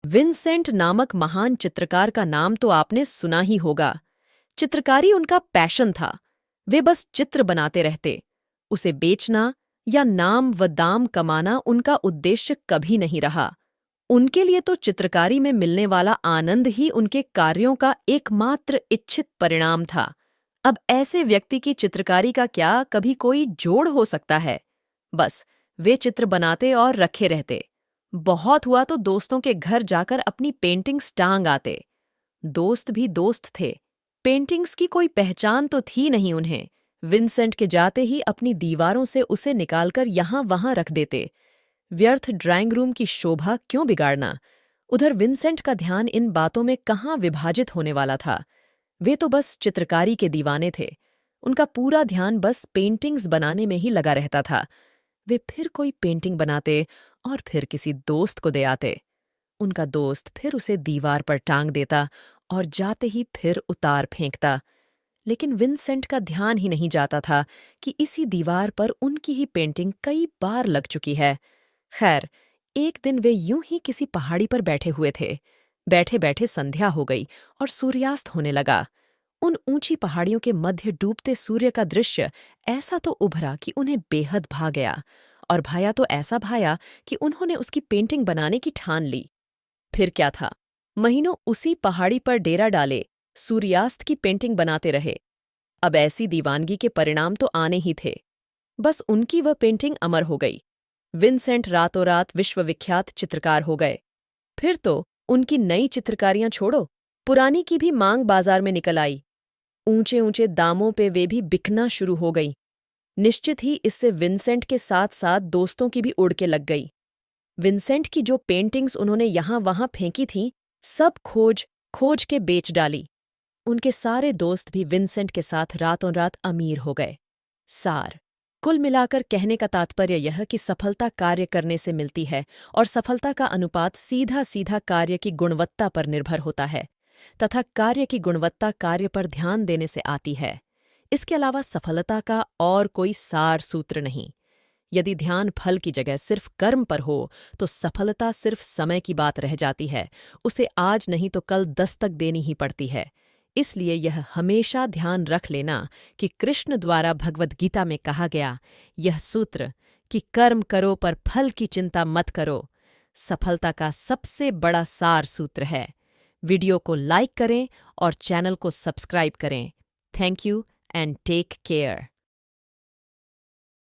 Vincent नामक महान चित्रकार का नाम तो आपने सुना ही होगा। चित्रकारी उनका पैशन था। वे बस चित्र बनाते रहते। उसे बेचना या नाम व दाम कमाना उनका उद्देश्य कभी नहीं रहा। उनके लिए तो चित्रकारी में मिलने वाला आनंद ही उनके कार्यों का एकमात्र इच्छित परिणाम था। अब ऐसे व्यक्ति की चित्रकारी का क्या कभी कोई जोड़ हो सकता है? बस वे चित्र बनाते और रखे रहते। बहुत हुआ तो दोस्तों के घर जाकर अपनी पेंटिंग्स टांग आते। दोस्त भी दोस्त थे, पेंटिंग्स की कोई पहचान तो थी नहीं उन्हें। विंसेंट के जाते ही अपनी दीवारों से उसे निकालकर यहां वहां रख देते। व्यर्थ ड्राइंग रूम की शोभा क्यों बिगाड़ना? उधर विंसेंट का ध्यान इन बातों में कहाँ विभाजित होने वाला था। वे तो बस चित्रकारी के दीवाने थे। उनका पूरा ध्यान बस पेंटिंग्स बनाने में ही लगा रहता था। वे फिर कोई पेंटिंग बनाते और फिर किसी दोस्त को दे आते। उनका दोस्त फिर उसे दीवार पर टांग देता और जाते ही फिर उतार फेंकता। लेकिन विंसेंट का ध्यान ही नहीं जाता था कि इसी दीवार पर उनकी ही पेंटिंग कई बार लग चुकी है। खैर, एक दिन वे यूं ही किसी पहाड़ी पर बैठे हुए थे। बैठे बैठे संध्या हो गई और सूर्यास्त होने लगा। उन ऊंची पहाड़ियों के मध्य डूबते सूर्य का दृश्य ऐसा तो उभरा कि उन्हें बेहद भा गया, और भाया तो ऐसा भाया कि उन्होंने उसकी पेंटिंग बनाने की ठान ली। फिर क्या था, महीनों उसी पहाड़ी पर डेरा डाले सूर्यास्त की पेंटिंग बनाते रहे। अब ऐसी दीवानगी के परिणाम तो आने ही थे। बस उनकी वह पेंटिंग अमर हो गई। विंसेंट रातों रात विश्वविख्यात चित्रकार हो गए। फिर तो उनकी नई चित्रकारियां छोड़ो, पुरानी की भी मांग बाजार में निकल आई। ऊंचे ऊंचे दामों पे वे भी बिकना शुरू हो गई। निश्चित ही इससे विंसेंट के साथ साथ दोस्तों की भी उड़ के लग गई। विंसेंट की जो पेंटिंग्स उन्होंने यहां वहां फेंकी थीं, सब खोज खोज के बेच डाली। उनके सारे दोस्त भी विंसेंट के साथ रातों रात अमीर हो गए। सार कुल मिलाकर कहने का तात्पर्य यह कि सफलता कार्य करने से मिलती है, और सफलता का अनुपात सीधा सीधा कार्य की गुणवत्ता पर निर्भर होता है, तथा कार्य की गुणवत्ता कार्य पर ध्यान देने से आती है। इसके अलावा सफलता का और कोई सार सूत्र नहीं। यदि ध्यान फल की जगह सिर्फ कर्म पर हो तो सफलता सिर्फ समय की बात रह जाती है। उसे आज नहीं तो कल दस्तक देनी ही पड़ती है। इसलिए यह हमेशा ध्यान रख लेना कि कृष्ण द्वारा भगवद गीता में कहा गया यह सूत्र कि कर्म करो पर फल की चिंता मत करो, सफलता का सबसे बड़ा सार सूत्र है। वीडियो को लाइक करें और चैनल को सब्सक्राइब करें। Thank you and take care.